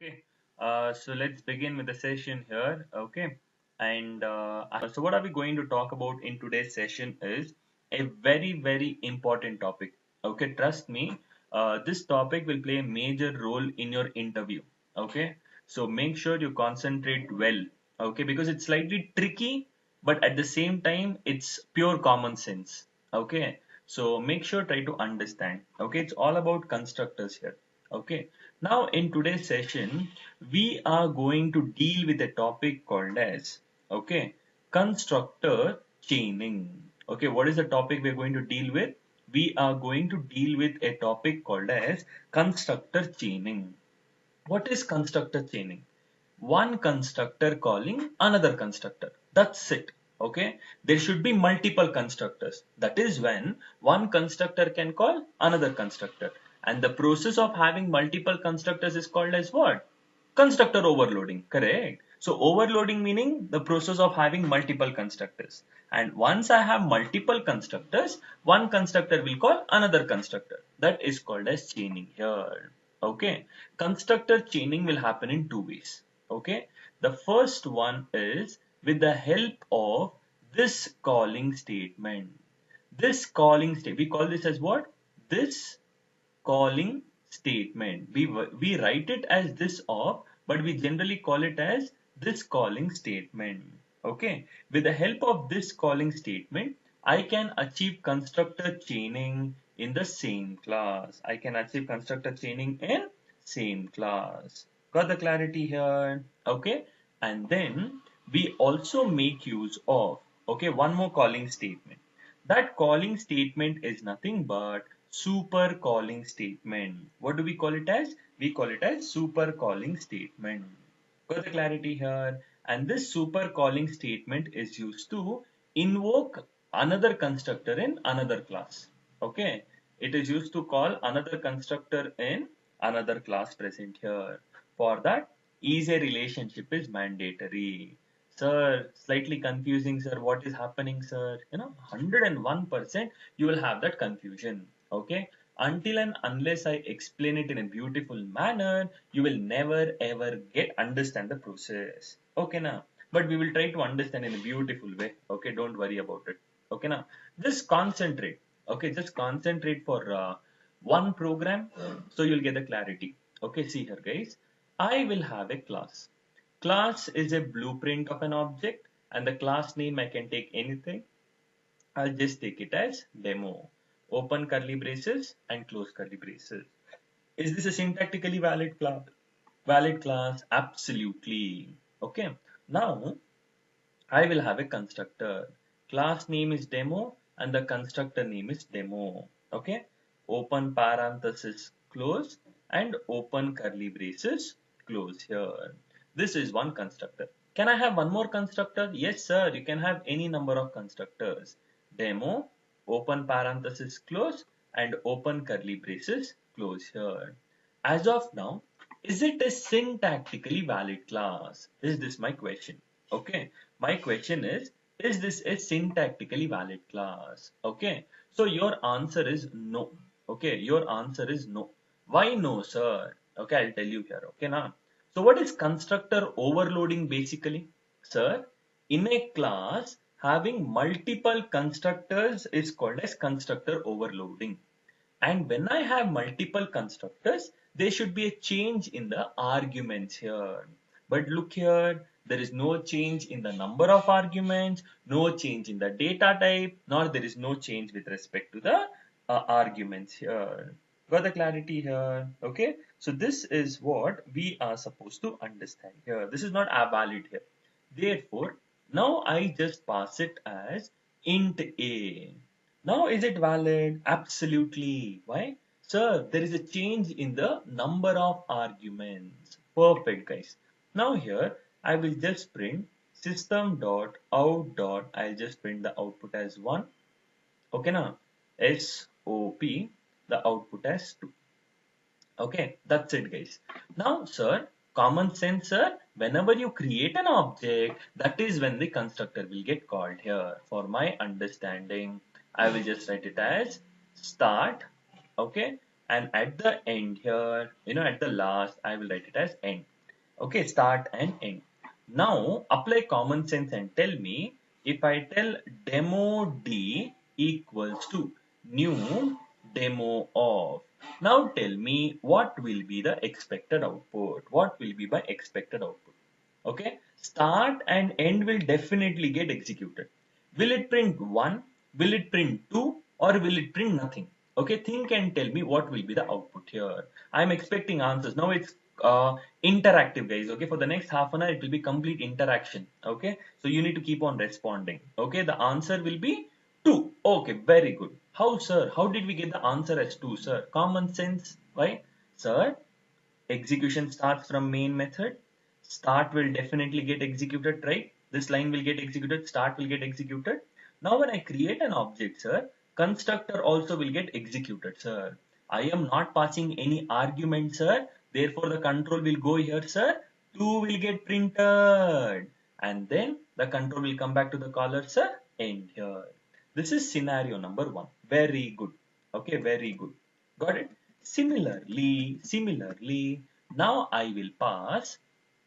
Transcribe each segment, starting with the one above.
Okay, so let's begin with the session here. Okay, and so what are we going to talk about in today's session is a very important topic. Okay, trust me, this topic will play a major role in your interview. Okay, so make sure you concentrate well. Okay, because it's slightly tricky, but at the same time, it's pure common sense. Okay, so make sure try to understand. Okay, it's all about constructors here. Okay, now in today's session, we are going to deal with a topic called as, okay, constructor chaining. Okay, what is the topic we're going to deal with? We are going to deal with a topic called as constructor chaining. What is constructor chaining? One constructor calling another constructor. That's it. Okay. There should be multiple constructors. That is when one constructor can call another constructor. And the process of having multiple constructors is called as what? Constructor overloading. Correct. So overloading meaning the process of having multiple constructors. And once I have multiple constructors, one constructor will call another constructor. That is called as chaining here. Okay. Constructor chaining will happen in two ways. Okay. The first one is with the help of this calling statement. This calling statement, we call this as what? This calling statement. We write it as this of, but we generally call it as this calling statement. Okay. With the help of this calling statement, I can achieve constructor chaining in the same class. I can achieve constructor chaining in same class. Got the clarity here? Okay. And then we also make use of, okay, one more calling statement. That calling statement is nothing but super calling statement. What do we call it as? We call it as super calling statement. Got the clarity here? And this super calling statement is used to invoke another constructor in another class. Okay. It is used to call another constructor in another class present here. For that, is a relationship is mandatory. Sir, slightly confusing, sir. What is happening, sir? 101% you will have that confusion. Okay. Until and unless I explain it in a beautiful manner, you will never ever get understand the process. Okay, now. But we will try to understand in a beautiful way. Okay, don't worry about it. Okay, now. Just concentrate. Okay, just concentrate for one program, so you'll get the clarity. Okay, see here, guys. I will have a class. Class is a blueprint of an object, and the class name I can take anything. I'll just take it as demo. Open curly braces and close curly braces. Is this a syntactically valid class? Valid class? Absolutely. Okay. Now I will have a constructor. Class name is demo and the constructor name is demo. Okay. Open parenthesis close and open curly braces close here. This is one constructor. Can I have one more constructor? Yes, sir. You can have any number of constructors. Demo, open parenthesis close and open curly braces close here. As of now, is it a syntactically valid class? Is this my question? Okay. My question is this a syntactically valid class? Okay. So your answer is no. Okay. Your answer is no. Why no, sir? Okay. I'll tell you here. Okay. Now, so what is constructor overloading basically? Sir, in a class, having multiple constructors is called as constructor overloading. And when I have multiple constructors, there should be a change in the arguments here. But look here, there is no change in the number of arguments, no change in the data type, nor there is no change with respect to the arguments here. Got the clarity here? Okay. So this is what we are supposed to understand here. This is not valid here. Therefore, now I just pass it as int a. Now is it valid? Absolutely. Why? Sir, there is a change in the number of arguments. Perfect, guys. Now here, I will just print system dot out dot. I'll just print the output as 1. Okay, now SOP, the output as 2. Okay, that's it, guys. Now, sir, common sense, sir, whenever you create an object, that is when the constructor will get called here. For my understanding, I will just write it as start, okay, and at the end here, at the last, I will write it as end. Okay, start and end. Now apply common sense and tell me, if I tell demo D equals to new demo of. Now tell me what will be the expected output. What will be my expected output? Okay, start and end will definitely get executed. Will it print 1? Will it print 2? Or will it print nothing? Okay, think and tell me what will be the output here. I'm expecting answers. Now it's interactive, guys. Okay, for the next half an hour, it will be complete interaction. Okay, so you need to keep on responding. Okay, the answer will be 2. Okay, very good. How, sir? How did we get the answer as 2, sir? Common sense, right? Sir, execution starts from main method. Start will definitely get executed, right? This line will get executed, start will get executed. Now when I create an object, sir, constructor also will get executed, sir. I am not passing any argument, sir. Therefore the control will go here, sir. 2 will get printed. And then the control will come back to the caller, sir. End here. This is scenario number 1. Very good. Okay, very good. Got it? Similarly, now I will pass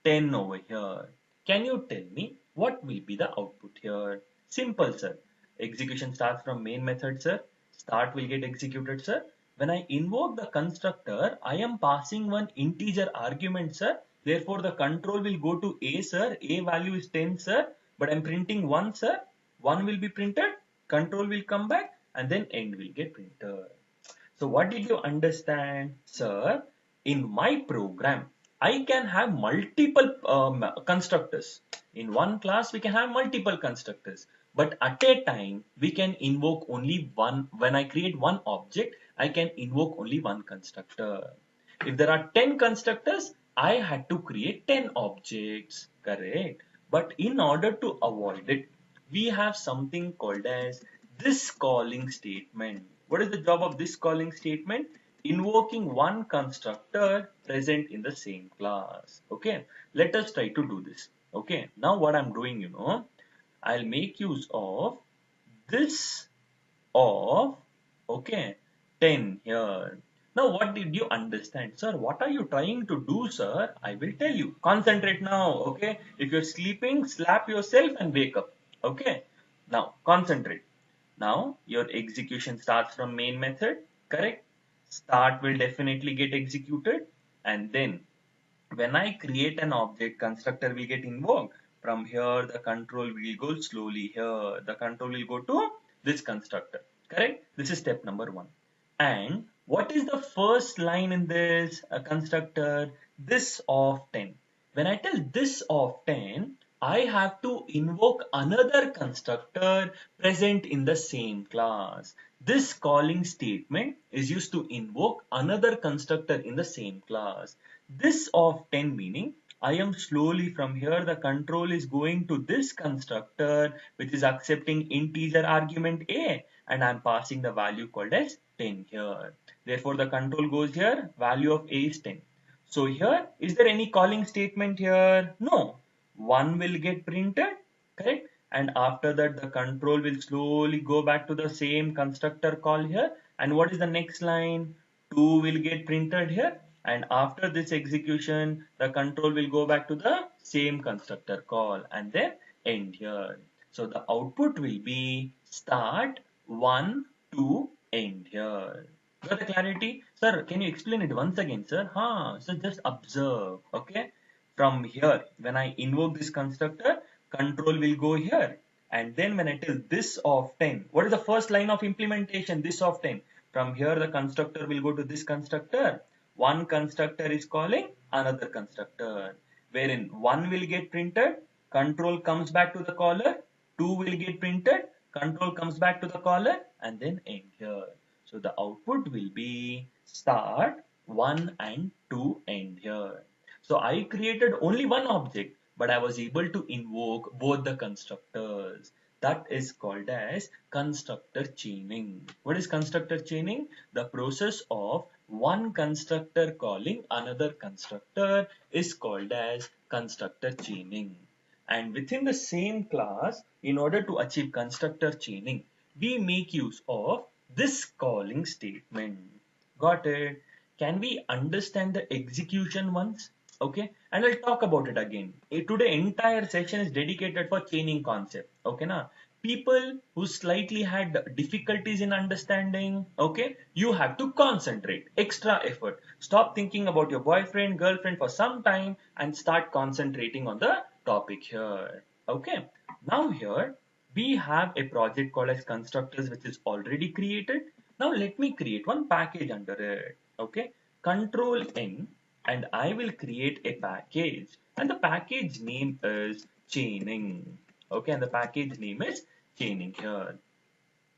10 over here. Can you tell me what will be the output here? Simple, sir. Execution starts from main method, sir. Start will get executed, sir. When I invoke the constructor, I am passing one integer argument, sir. Therefore, the control will go to A, sir. A value is 10, sir. But I'm printing 1, sir. 1 will be printed. Control will come back and then end will get printed. So what did you understand, sir? In my program, I can have multiple constructors. In one class, we can have multiple constructors. But at a time, we can invoke only one. When I create one object, I can invoke only one constructor. If there are 10 constructors, I had to create 10 objects. Correct. But in order to avoid it, we have something called as this calling statement. What is the job of this calling statement? Invoking one constructor present in the same class. Okay, let us try to do this. Okay, now what I'm doing, I'll make use of this of, okay, 10 here. Now what did you understand, sir? What are you trying to do, sir? I will tell you. Concentrate now, okay? If you're sleeping, slap yourself and wake up. Okay, now concentrate. Now your execution starts from main method, correct? Start will definitely get executed, and then when I create an object, constructor will get invoked. From here, the control will go slowly here. The control will go to this constructor, correct? This is step number 1. And what is the first line in this constructor? This of 10. When I tell this of 10, I have to invoke another constructor present in the same class. This calling statement is used to invoke another constructor in the same class. This of 10 meaning I am slowly from here, the control is going to this constructor which is accepting integer argument A, and I am passing the value called as 10 here. Therefore the control goes here, value of A is 10. So here, is there any calling statement here? No. 1 will get printed, correct? And after that, the control will slowly go back to the same constructor call here. And what is the next line? 2 will get printed here. And after this execution, the control will go back to the same constructor call and then end here. So the output will be start 1 to end here. Got the clarity? Sir, can you explain it once again, sir? So just observe, okay? From here, when I invoke this constructor, control will go here. And then when I tell this of 10, what is the first line of implementation? This of 10. From here, the constructor will go to this constructor. One constructor is calling another constructor, wherein 1 will get printed, control comes back to the caller, 2 will get printed, control comes back to the caller, and then end here. So the output will be start 1 and 2 end here. So I created only one object, but I was able to invoke both the constructors. That is called as constructor chaining. What is constructor chaining? The process of one constructor calling another constructor is called as constructor chaining. And within the same class, in order to achieve constructor chaining, we make use of this calling statement. Got it? Can we understand the execution once? Okay, and I'll talk about it again. Today entire session is dedicated for chaining concept. Okay, now people who slightly had difficulties in understanding, okay, you have to concentrate, extra effort. Stop thinking about your boyfriend, girlfriend for some time and start concentrating on the topic here. Okay, now here we have a project called as constructors which is already created. Now let me create one package under it. Okay, control N and I will create a package and the package name is chaining. Okay, and the package name is chaining here.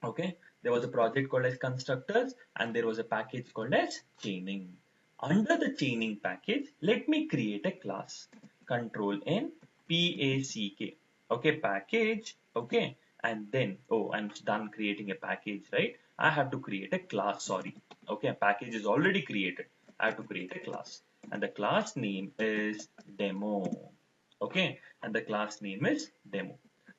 Okay, there was a project called as constructors and there was a package called as chaining. Under the chaining package, let me create a class. Control N PACK. Okay, package. Okay, and then oh, I'm done creating a package, right? I have to create a class. Sorry. Okay, a package is already created. I have to create a class, and the class name is demo. Okay, and the class name is demo.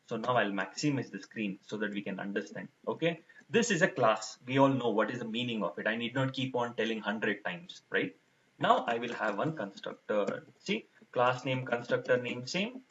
So now I'll maximize the screen so that we can understand. Okay, this is a class. We all know what is the meaning of it. I need not keep on telling 100 times, right? Now I will have one constructor. See, class name, constructor name, same.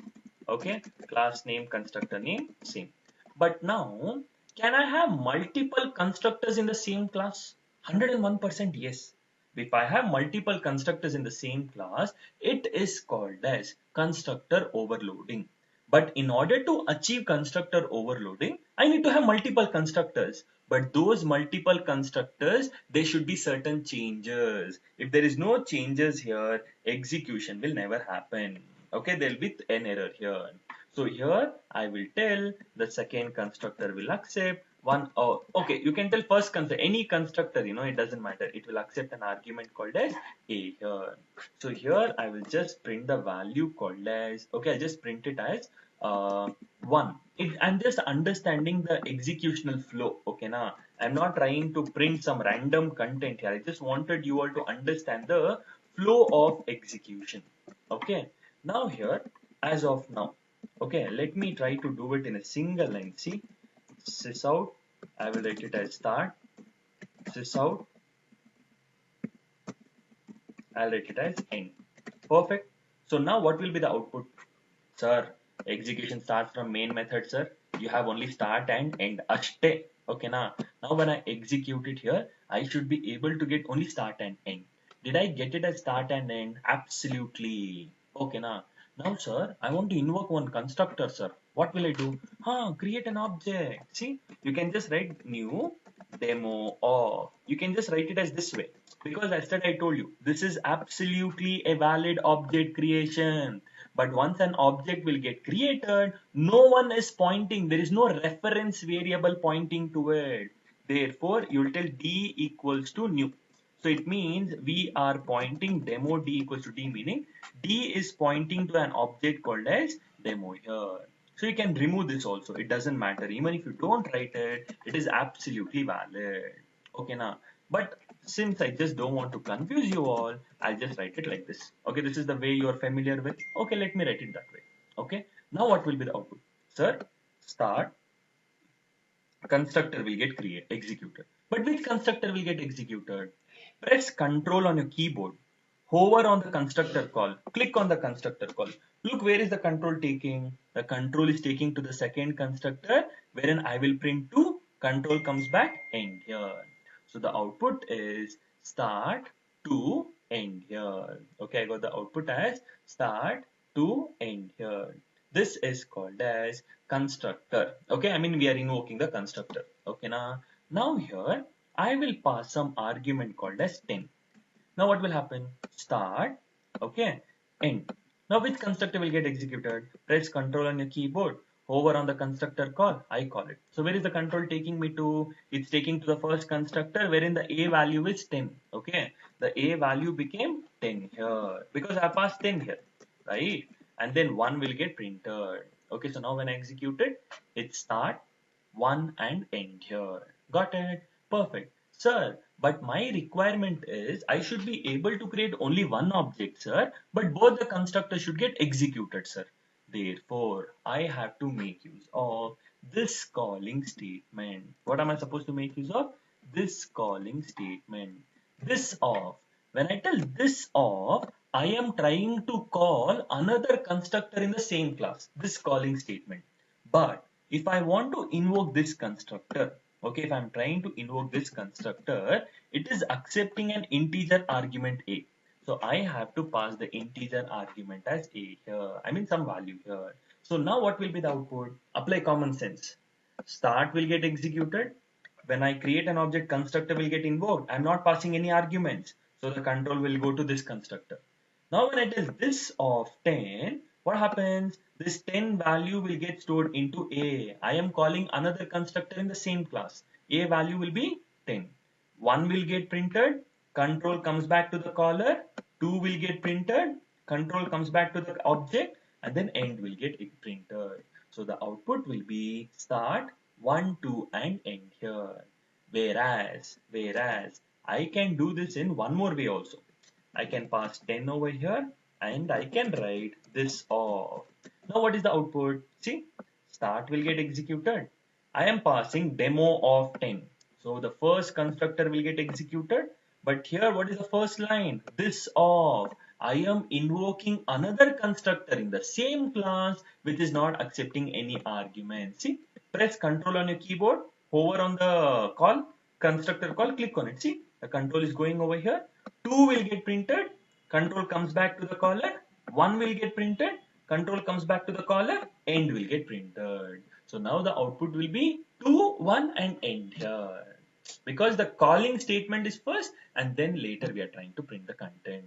Okay, class name, constructor name, same. But now, can I have multiple constructors in the same class? 101% yes. If I have multiple constructors in the same class, it is called as constructor overloading. But in order to achieve constructor overloading, I need to have multiple constructors. But those multiple constructors, there should be certain changes. If there is no changes here, execution will never happen. Okay, there'll be an error here. So here I will tell the second constructor will accept one. Oh, okay, you can tell first constructor, any constructor, it doesn't matter. It will accept an argument called as A here. So here I will just print the value called as, okay, I'll just print it as 1. I'm just understanding the executional flow. Okay, now I'm not trying to print some random content here. I just wanted you all to understand the flow of execution. Okay, now here, as of now, okay, let me try to do it in a single line. See, sys out, I will write it as start, sys out, I'll write it as end. Perfect. So now what will be the output? Sir, execution starts from main method, sir. You have only start and end. Ashte. Okay, now when I execute it here, I should be able to get only start and end. Did I get it as start and end? Absolutely. Okay, now, sir, I want to invoke one constructor, sir. What will I do? Create an object. See, you can just write new demo or you can just write it as this way. Because as I told you, this is absolutely a valid object creation. But once an object will get created, no one is pointing. There is no reference variable pointing to it. Therefore, you will tell d equals to new. So it means we are pointing demo d equals to d, meaning d is pointing to an object called as demo here. So you can remove this also. It doesn't matter. Even if you don't write it, it is absolutely valid. Okay, but since I just don't want to confuse you all, I'll just write it like this. Okay, this is the way you are familiar with. Okay, let me write it that way. Okay, now what will be the output? Sir, start constructor will get executed. But which constructor will get executed? Press Control on your keyboard. Hover on the constructor call. Click on the constructor call. Look, where is the control taking? The control is taking to the second constructor, wherein I will print 2. Control comes back end here. So the output is start to end here. Okay, I got the output as start to end here. This is called as constructor. Okay, I mean we are invoking the constructor. Okay, now here I will pass some argument called as 10. Now what will happen? Start, okay, end. Now which constructor will get executed? Press Control on your keyboard. Hover on the constructor call. I call it. So where is the control taking me to? It's taking to the first constructor wherein the A value is 10. Okay, the A value became 10 here because I passed 10 here, right? And then 1 will get printed. Okay, so now when I execute it, it start 1 and end here. Got it? Perfect. Sir, but my requirement is I should be able to create only one object, sir, but both the constructors should get executed, sir. Therefore, I have to make use of this calling statement. What am I supposed to make use of? This calling statement. This of. When I tell this of, I am trying to call another constructor in the same class, this calling statement. But if I want to invoke this constructor, okay, if I'm trying to invoke this constructor, it is accepting an integer argument A. So I have to pass the integer argument as A here. I mean some value here. So now what will be the output? Apply common sense. Start will get executed. When I create an object, constructor will get invoked. I'm not passing any arguments. So the control will go to this constructor. Now when it is this of 10, what happens? This 10 value will get stored into A. I am calling another constructor in the same class. A value will be 10. 1 will get printed, control comes back to the caller, 2 will get printed, control comes back to the object, and then end will get printed. So the output will be start, 1, 2 and end here. Whereas I can do this in one more way also. I can pass 10 over here and I can write this off. Now what is the output? See, start will get executed. I am passing demo of 10. So the first constructor will get executed. But here what is the first line? This of. I am invoking another constructor in the same class which is not accepting any argument. See, press Control on your keyboard, hover on the call, constructor call, click on it. See, the control is going over here. 2 will get printed, control comes back to the caller, 1 will get printed, control comes back to the caller, end will get printed. So now the output will be 2, 1 and end here. Because the calling statement is first and then later we are trying to print the content.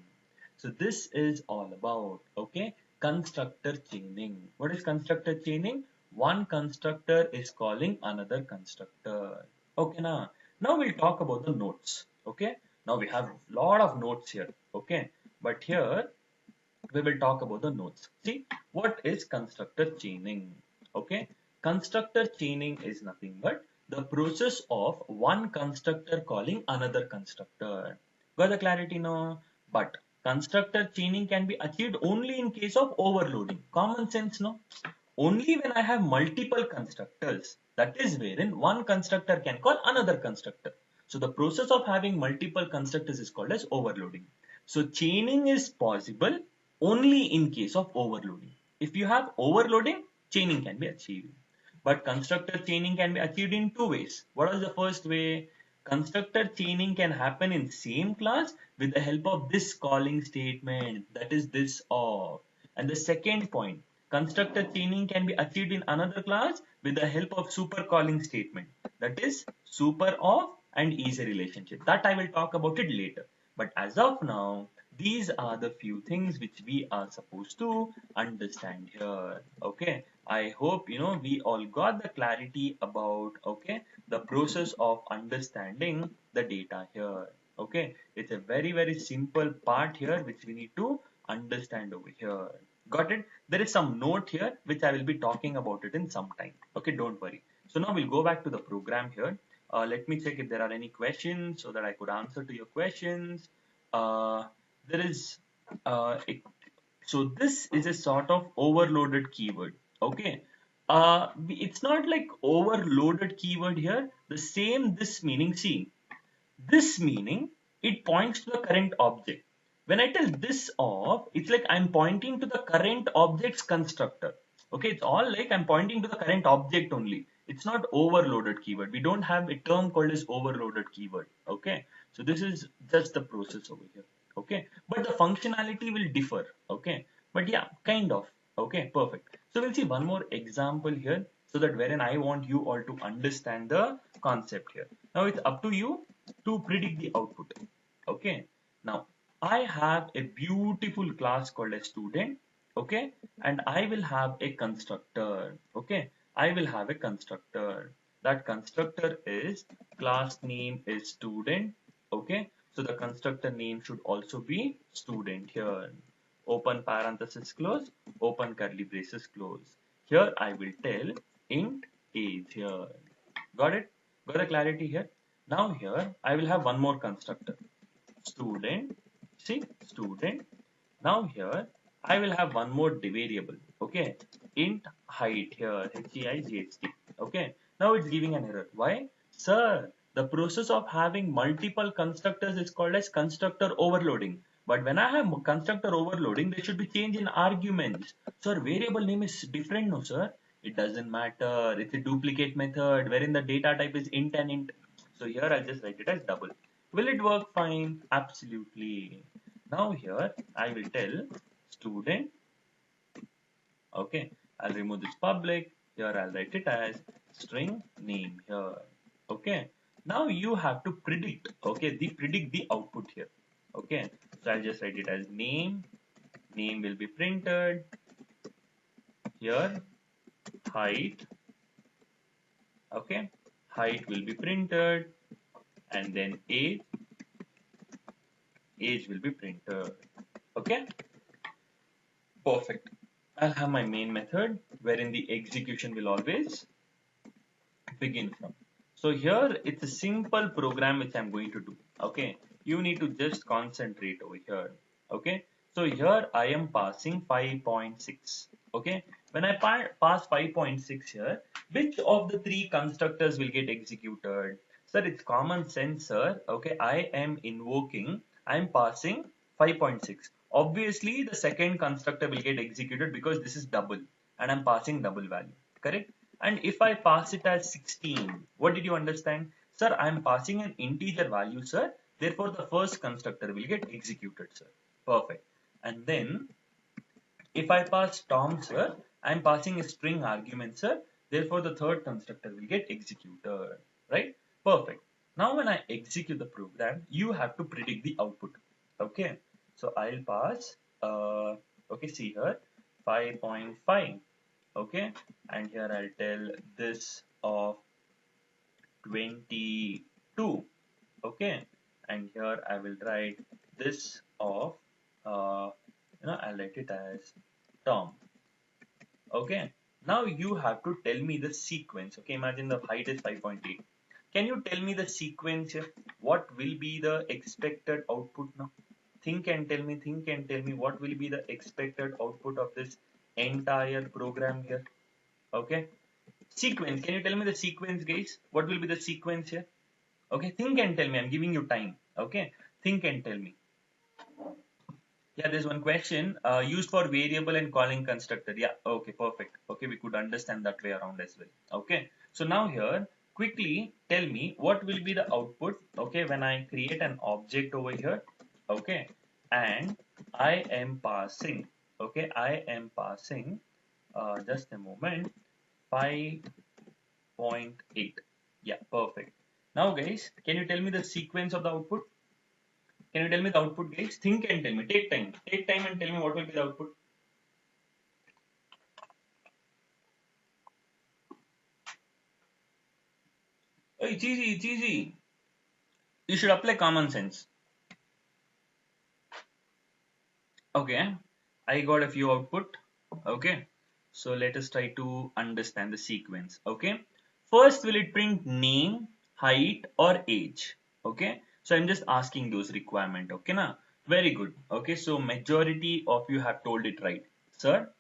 So this is all about, okay, constructor chaining. What is constructor chaining? One constructor is calling another constructor. Okay, now we'll talk about the nodes. Okay, now we have a lot of nodes here. Okay, but here we will talk about the nodes. See, what is constructor chaining? Okay, constructor chaining is nothing but the process of one constructor calling another constructor. Got the clarity now? But constructor chaining can be achieved only in case of overloading. Common sense, no? Only when I have multiple constructors, that is wherein one constructor can call another constructor. So the process of having multiple constructors is called as overloading. So chaining is possible only in case of overloading. If you have overloading, chaining can be achieved. But constructor chaining can be achieved in two ways. What is the first way? Constructor chaining can happen in same class with the help of this calling statement, that is this of. And the second point, constructor chaining can be achieved in another class with the help of super calling statement, that is super of and is a relationship. That I will talk about it later. But as of now, these are the few things which we are supposed to understand here. Okay, I hope we all got the clarity about, okay, the process of understanding the data here. Okay, it's a very simple part here which we need to understand over here. Got it? There is some note here which I will be talking about it in some time. Okay, don't worry. So now we'll go back to the program here. Let me check if there are any questions so that I could answer to your questions. There is so this is a sort of overloaded keyword. Okay, it's not like overloaded keyword here. The same this meaning. See, this meaning, it points to the current object. When I tell this of, it's like I'm pointing to the current object's constructor. Okay, it's all like I'm pointing to the current object only. It's not overloaded keyword. We don't have a term called as overloaded keyword. Okay, so this is just the process over here. Okay, but the functionality will differ. Okay, but yeah, kind of. Okay, perfect. So we'll see one more example here so that wherein I want you all to understand the concept here. Now it's up to you to predict the output. Okay, now I have a beautiful class called a student. Okay, and I will have a constructor. Okay, I will have a constructor. That constructor is class name is student. Okay, so the constructor name should also be student here. Open parenthesis close, open curly braces close. Here I will tell int age here. Got it? Got the clarity here? Now here I will have one more constructor. Student, see, student. Now here I will have one more variable. Okay, int height here, height. Okay, now it's giving an error. Why? Sir, the process of having multiple constructors is called as constructor overloading. But when I have constructor overloading, there should be change in arguments. Sir, variable name is different, no sir? It doesn't matter. It's a duplicate method wherein the data type is int and int. So here I'll just write it as double. Will it work fine? Absolutely. Now here I will tell student. Okay, I'll remove this public. Here I'll write it as string name here. Okay, now you have to predict. Okay, predict the output here. Okay, so I'll just write it as name. Name will be printed here. Height. Okay, height will be printed, and then age. Age will be printed. Okay, perfect. I'll have my main method wherein the execution will always begin from. So here it's a simple program which I'm going to do. Okay, you need to just concentrate over here. Okay, so here I am passing 5.6. Okay, when I pass 5.6 here, which of the three constructors will get executed? Sir, it's common sense, sir. Okay, I am passing 5.6. Obviously, the second constructor will get executed because this is double and I'm passing double value. Correct? And if I pass it as 16, what did you understand? Sir, I am passing an integer value, sir. Therefore, the first constructor will get executed, sir. Perfect. And then, if I pass Tom, sir, I am passing a string argument, sir. Therefore, the third constructor will get executed. Right? Perfect. Now, when I execute the program, you have to predict the output. Okay. So, I'll pass, okay, see here, 5.5. Okay, and here I'll tell this of 22. Okay, and here I will write this of I'll write it as Tom. Okay, now you have to tell me the sequence. Okay, imagine the height is 5.8. Can you tell me the sequence here? What will be the expected output now? Think and tell me what will be the expected output of this entire program here. Okay, sequence. Can you tell me the sequence, guys? What will be the sequence here? Okay, think and tell me. I'm giving you time. Okay, think and tell me. Yeah, there's one question used for variable and calling constructor. Yeah, okay, perfect. Okay, we could understand that way around as well. Okay, so now here, quickly tell me what will be the output. Okay, when I create an object over here. Okay, and I am passing. Okay, I am passing. Just a moment. 5.8. Yeah, perfect. Now guys, can you tell me the sequence of the output? Can you tell me the output, guys? Think and tell me. Take time. Take time and tell me what will be the output. Oh, it's easy. It's easy. You should apply common sense. Okay. I got a few output. Okay. So let us try to understand the sequence. Okay. First, will it print name, height, or age? Okay. So I'm just asking those requirement. Okay, na? Very good. Okay. So majority of you have told it right, sir.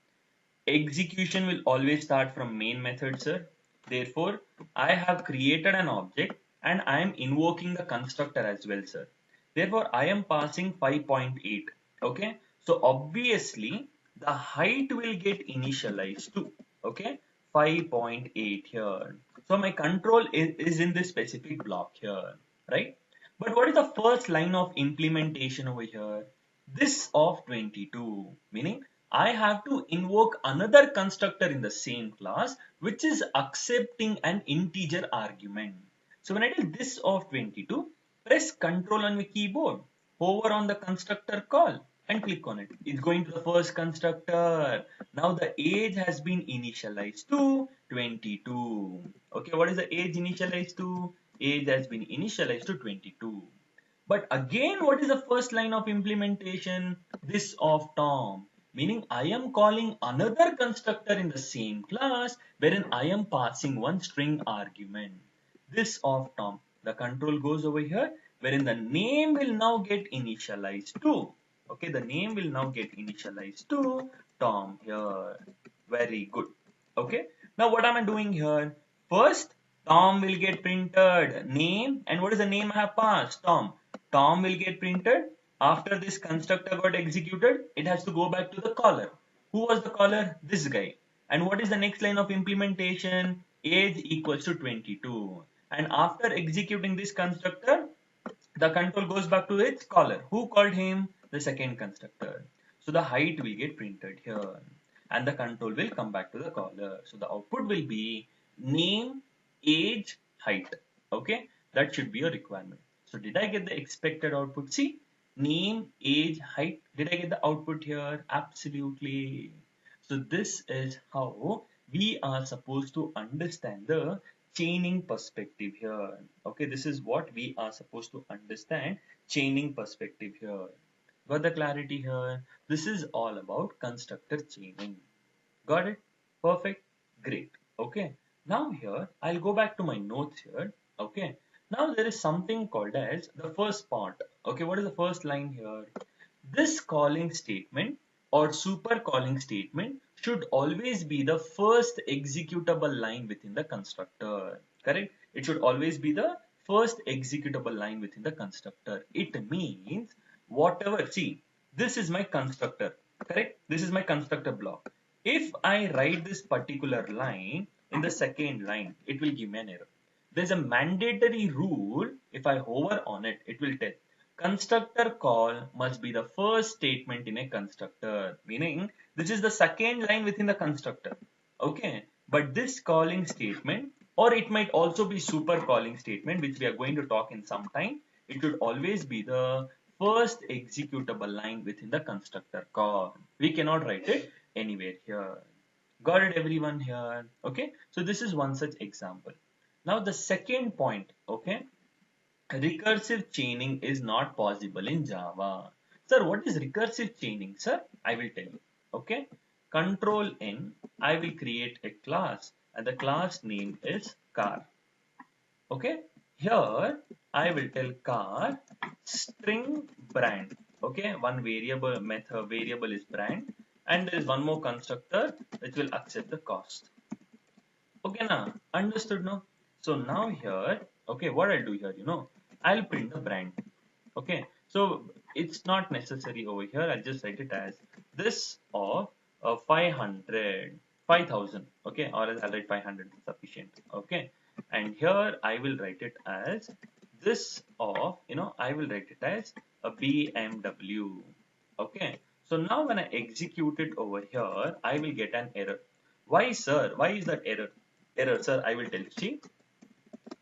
Execution will always start from main method, sir. Therefore, I have created an object and I am invoking the constructor as well, sir. Therefore, I am passing 5.8. Okay. So obviously, the height will get initialized to, okay, 5.8 here. So my control is in this specific block here, right? But what is the first line of implementation over here? This of 22, meaning I have to invoke another constructor in the same class which is accepting an integer argument. So when I do this of 22, press Ctrl on your keyboard, hover on the constructor call and click on it. It's going to the first constructor. Now the age has been initialized to 22. Okay, what is the age initialized to? Age has been initialized to 22. But again, what is the first line of implementation? This of Tom. Meaning I am calling another constructor in the same class wherein I am passing one string argument. This of Tom. The control goes over here wherein the name will now get initialized to. Okay, the name will now get initialized to Tom here. Very good. Okay, now what am I doing here? First, Tom will get printed name, and what is the name I have passed? Tom. Tom will get printed After this constructor got executed, it has to go back to the caller. Who was the caller? This guy. And what is the next line of implementation? Age equals to 22. And after executing this constructor, the control goes back to its caller. Who called him? The second constructor. So the height will get printed here. And the control will come back to the caller. So the output will be name, age, height. Okay, that should be a requirement. So did I get the expected output? See, name, age, height. Did I get the output here? Absolutely. So this is how we are supposed to understand the chaining perspective here. Okay, this is what we are supposed to understand chaining perspective here. Got the clarity here? This is all about constructor chaining. Got it? Perfect. Great. Okay. Now here, I'll go back to my notes here. Okay. Now there is something called as the first part. Okay. What is the first line here? This calling statement or super calling statement should always be the first executable line within the constructor. Correct? It should always be the first executable line within the constructor. It means whatever, see, this is my constructor. Correct? This is my constructor block. If I write this particular line in the second line, it will give me an error. There's a mandatory rule. If I hover on it, it will tell constructor call must be the first statement in a constructor, meaning this is the second line within the constructor. Okay, but this calling statement, or it might also be super calling statement, which we are going to talk in some time, it should always be the first executable line within the constructor call. We cannot write it anywhere here. Got it, everyone here? Okay, so this is one such example. Now the second point, okay, recursive chaining is not possible in Java. Sir, what is recursive chaining, sir? I will tell you. Okay, Control N, I will create a class and the class name is car. Okay, here I will tell car string brand. Okay, one variable method variable is brand, and there is one more constructor which will accept the cost. Okay, now understood now. So now here, okay, what I'll do here, I'll print the brand. Okay, so it's not necessary over here. I'll just write it as this of 500, 5,000. Okay, or else I'll write 500 is sufficient. Okay, and here I will write it as this of, I will write it as a BMW. Okay, so now when I execute it over here, I will get an error. Why, sir? Why is that error? Error, sir, I will tell you. See,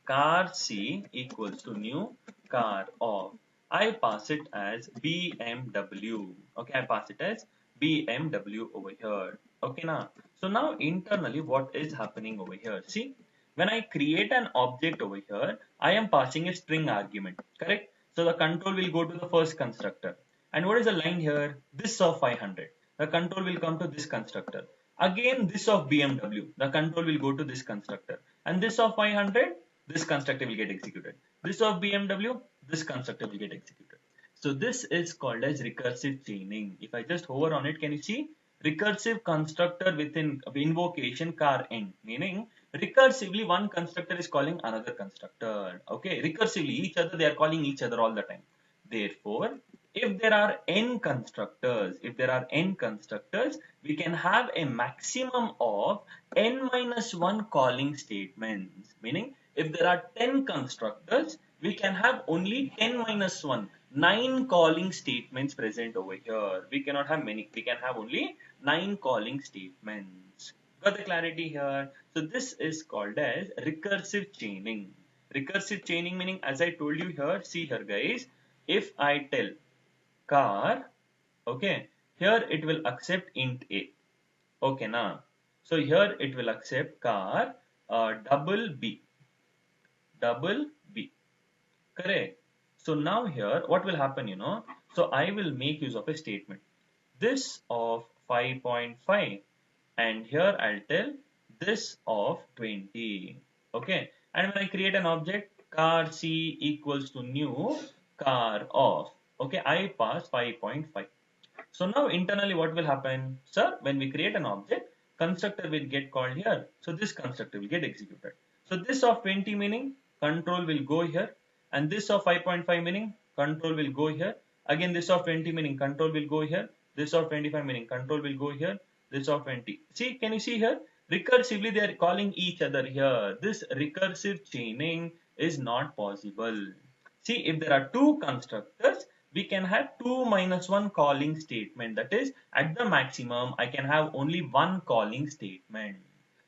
car C equals to new car of. I pass it as BMW. Okay, I pass it as BMW over here. Okay, now. So now internally what is happening over here? See, when I create an object over here, I am passing a string argument. Correct? So the control will go to the first constructor. And what is the line here? This of 500. The control will come to this constructor. Again, this of BMW. The control will go to this constructor. And this of 500. This constructor will get executed. This of BMW, this constructor will get executed. So this is called as recursive chaining. If I just hover on it, can you see? Recursive constructor within invocation car end, meaning recursively one constructor is calling another constructor. Okay, recursively they are calling each other all the time. Therefore, if there are n constructors, we can have a maximum of n minus 1 calling statements, meaning if there are 10 constructors, we can have only 10 minus 1, 9 calling statements present over here. We cannot have many. We can have only 9 calling statements. Got the clarity here? So this is called as recursive chaining. Recursive chaining meaning, as I told you here, see here guys, if I tell car, okay, here it will accept int a. Okay, now, so here it will accept car double B. Correct. So now here what will happen, so I will make use of a statement, this of 5.5, and here I'll tell this of 20. Okay, and when I create an object car C equals to new car of, okay, I pass 5.5. So now internally what will happen, sir? When we create an object, constructor will get called here, so this constructor will get executed. So this of 20 meaning control will go here, and this of 5.5 meaning control will go here, Again, this of 20 meaning control will go here. This of 25 meaning control will go here. This of 20. See, can you see here? Recursively, they are calling each other here. This recursive chaining is not possible. See, if there are two constructors, we can have 2 minus 1 calling statement. That is, at the maximum, I can have only one calling statement.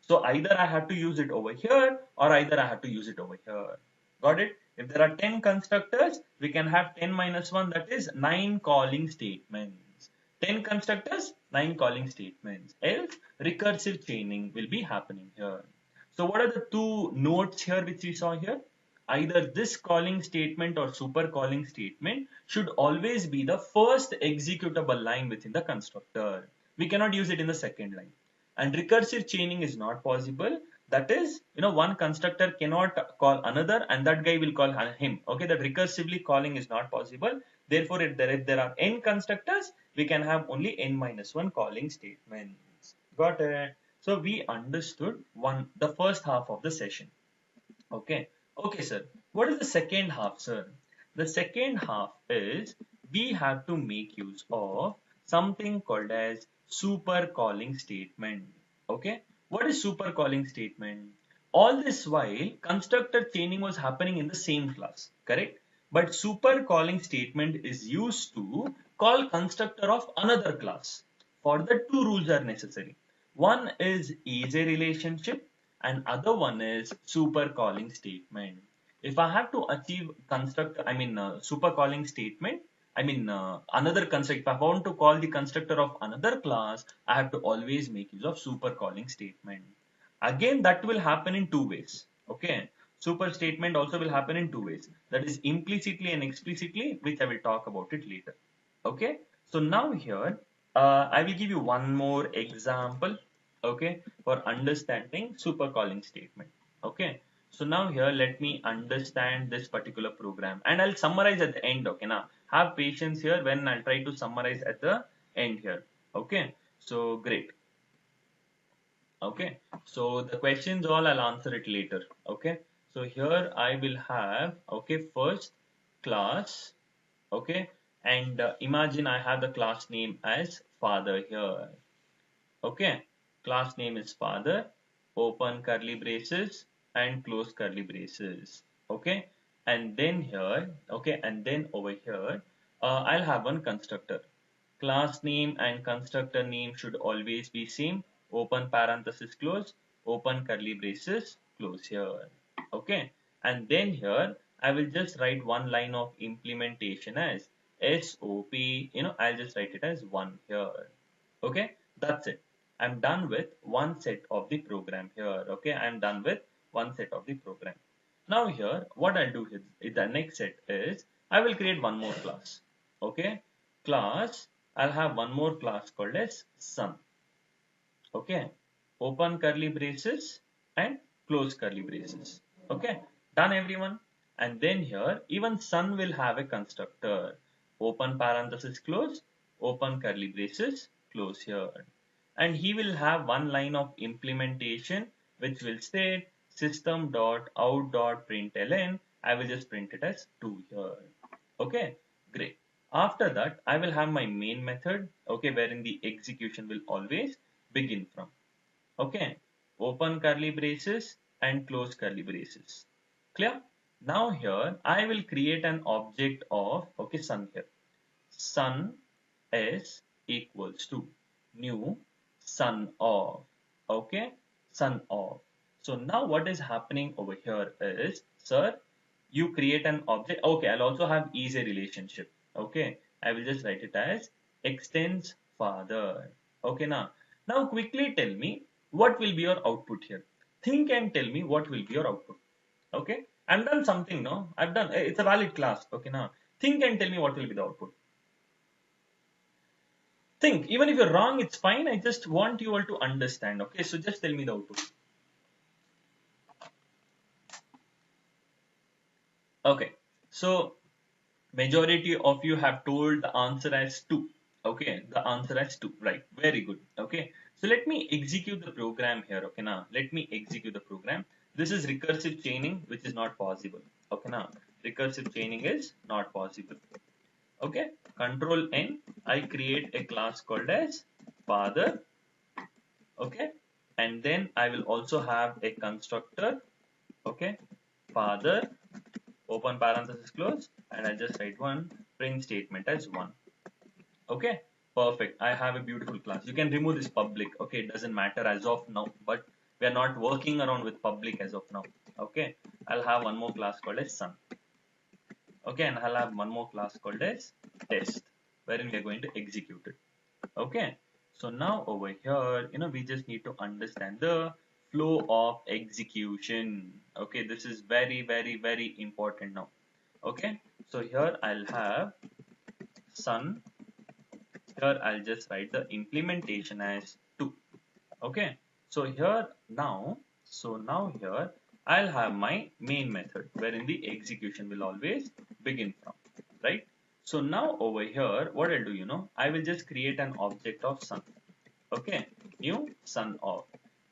So either I have to use it over here or either I have to use it over here. Got it? If there are 10 constructors, we can have 10 minus 1, that is 9 calling statements. 10 constructors, 9 calling statements. Else, recursive chaining will be happening here. So what are the two notes here which we saw here? Either this calling statement or super calling statement should always be the first executable line within the constructor. We cannot use it in the second line. And recursive chaining is not possible. That is, one constructor cannot call another and that guy will call him. Okay, that recursively calling is not possible. Therefore, if there are n constructors, we can have only n minus 1 calling statements. Got it? So we understood the first half of the session. Okay. Okay, sir. What is the second half, sir? The second half is we have to make use of something called as super calling statement. Okay. What is super calling statement? All this while, constructor chaining was happening in the same class, correct? But super calling statement is used to call constructor of another class. For that, two rules are necessary. One is easy relationship and other one is super calling statement. If I have to achieve super calling statement, another constructor, if I want to call the constructor of another class, I have to always make use of super calling statement. Again, that will happen in two ways. Okay. Super statement also will happen in two ways. That is implicitly and explicitly, which I will talk about it later. Okay. So now here, I will give you one more example. Okay. For understanding super calling statement. Okay. So now here, let me understand this particular program and I'll summarize at the end. Okay. Now have patience here when I'll try to summarize at the end here. Okay. So great. Okay, so the questions all I'll answer it later. Okay, so here I will have, okay, first class. Okay, and imagine I have the class name as father here. Okay, class name is father, open curly braces and close curly braces. Okay, and then here, okay, and then over here, I'll have one constructor. Class name and constructor name should always be same. Open parenthesis close, open curly braces, close here. Okay, and then here I will just write one line of implementation as SOP. I'll just write it as 1 here. Okay, that's it. I'm done with one set of the program here. Okay, I'm done with one set of the program. Now here, what I'll do is the next set is I will create one more class. Okay, class, I'll have one more class called as son. Okay, open curly braces and close curly braces. Okay, done everyone. And then here, even son will have a constructor. Open parenthesis close, open curly braces, close here. And he will have one line of implementation which will state system.out.println. I will just print it as 2 here. Okay, great. After that, I will have my main method, okay, wherein the execution will always begin from. Okay, open curly braces and close curly braces. Clear? Now here, I will create an object of, okay, son here. Son is equals to new son of, okay, son of. So now what is happening over here is, sir, you create an object. Okay, I'll also have easy relationship. Okay, I will just write it as extends father. Okay, now quickly tell me what will be your output here. Think and tell me what will be your output. Okay, I've done something. No, I've done. It's a valid class. Okay, now think and tell me what will be the output. Think. Even if you're wrong, it's fine. I just want you all to understand. Okay, so just tell me the output. Okay, so majority of you have told the answer as 2. Okay, the answer as 2, right? Very good. Okay, so let me execute the program here. Okay, now let me execute the program. This is recursive chaining, which is not possible. Okay, now recursive chaining is not possible. Okay, control N, I create a class called as father. Okay, and then I will also have a constructor. Okay, father, open parenthesis close, and I just write one print statement as 1. Okay, perfect. I have a beautiful class. You can remove this public. Okay, it doesn't matter as of now, but we are not working around with public as of now. Okay, I'll have one more class called as son. Okay, and I'll have one more class called as test, wherein we are going to execute it. Okay, so now over here, we just need to understand the flow of execution. Okay, this is very, very, very important now. Okay, so here I'll have son. Here I'll just write the implementation as 2. Okay, so now here I'll have my main method wherein the execution will always begin from, right? So now over here, what I'll do, I will just create an object of son. Okay, new son of.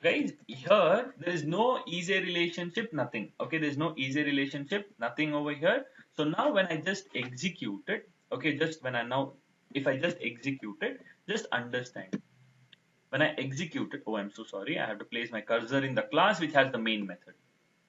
Guys, here there is no easy relationship, nothing. Okay, there's no easy relationship, nothing over here. So now when I just execute it, okay, if I just execute it, just understand. When I execute it, oh, I'm so sorry, I have to place my cursor in the class which has the main method.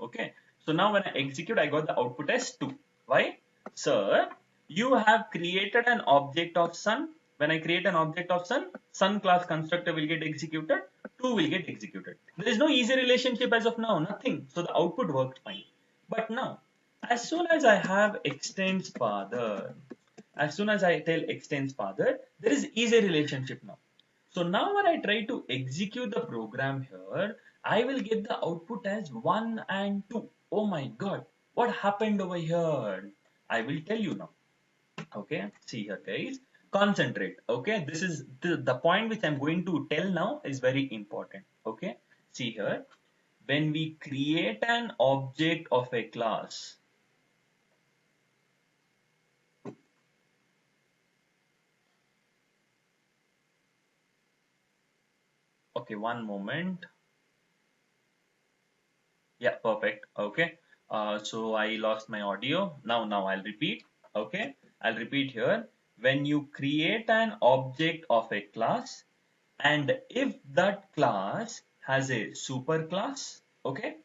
Okay, so now when I execute, I got the output as 2. Why? Sir, you have created an object of son. When I create an object of son class constructor will get executed, 2 will get executed. There is no easy relationship as of now, nothing. So the output worked fine. But now, as soon as I have extends father, as soon as I tell extends father, there is easy relationship now. So now when I try to execute the program here, I will get the output as 1 and 2. Oh my god, what happened over here? I will tell you now. Okay, see here guys, concentrate. Okay, this is the point which I'm going to tell now is very important. Okay, see here, when we create an object of a class, okay, one moment. Yeah, perfect. Okay. So I lost my audio. Now I'll repeat. Okay. I'll repeat here. When you create an object of a class, and if that class has a superclass, okay,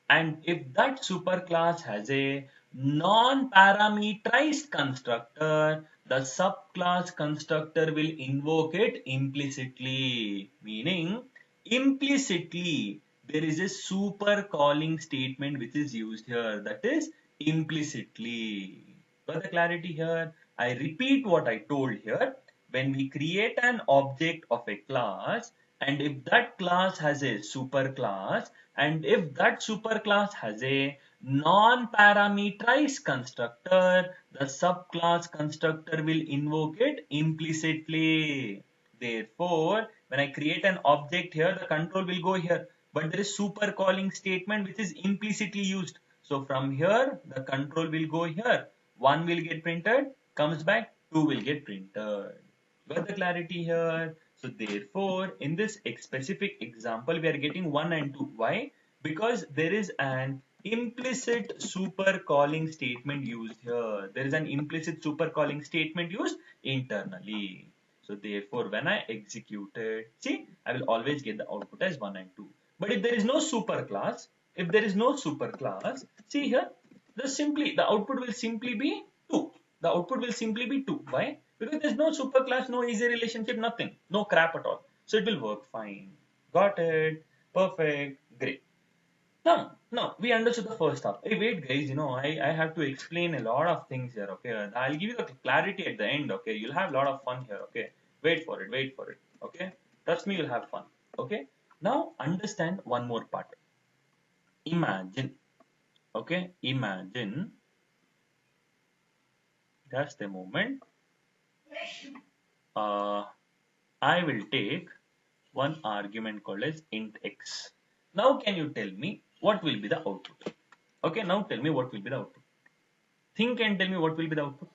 and if that superclass has a non-parameterized constructor, the subclass constructor will invoke it implicitly, meaning implicitly there is a super calling statement which is used here, that is implicitly. Got the clarity here? I repeat what I told here. When we create an object of a class, and if that class has a superclass, and if that superclass has a non-parameterized constructor, the subclass constructor will invoke it implicitly. Therefore, when I create an object here, the control will go here, but there is super calling statement which is implicitly used. So from here, the control will go here. 1 will get printed, comes back, 2 will get printed. Got the clarity here? So therefore, in this specific example, we are getting 1 and 2. Why? Because there is an implicit super calling statement used here. There is an implicit super calling statement used internally. So therefore, when I execute it, see, I will always get the output as 1 and 2. But if there is no superclass, see here, the output will simply be 2. The output will simply be 2. Why? Because there's no superclass, no easy relationship, nothing. No crap at all. So it will work fine. Got it. Perfect. Great. Now we understood the first half. Hey, wait, guys, I have to explain a lot of things here, okay? I'll give you the clarity at the end, okay? You'll have a lot of fun here, okay? Wait for it, okay? Trust me, you'll have fun, okay? Now understand one more part. Imagine, okay? Imagine, just a moment. I will take one argument called as int x. Now can you tell me what will be the output? Okay, now tell me what will be the output. Think and tell me what will be the output.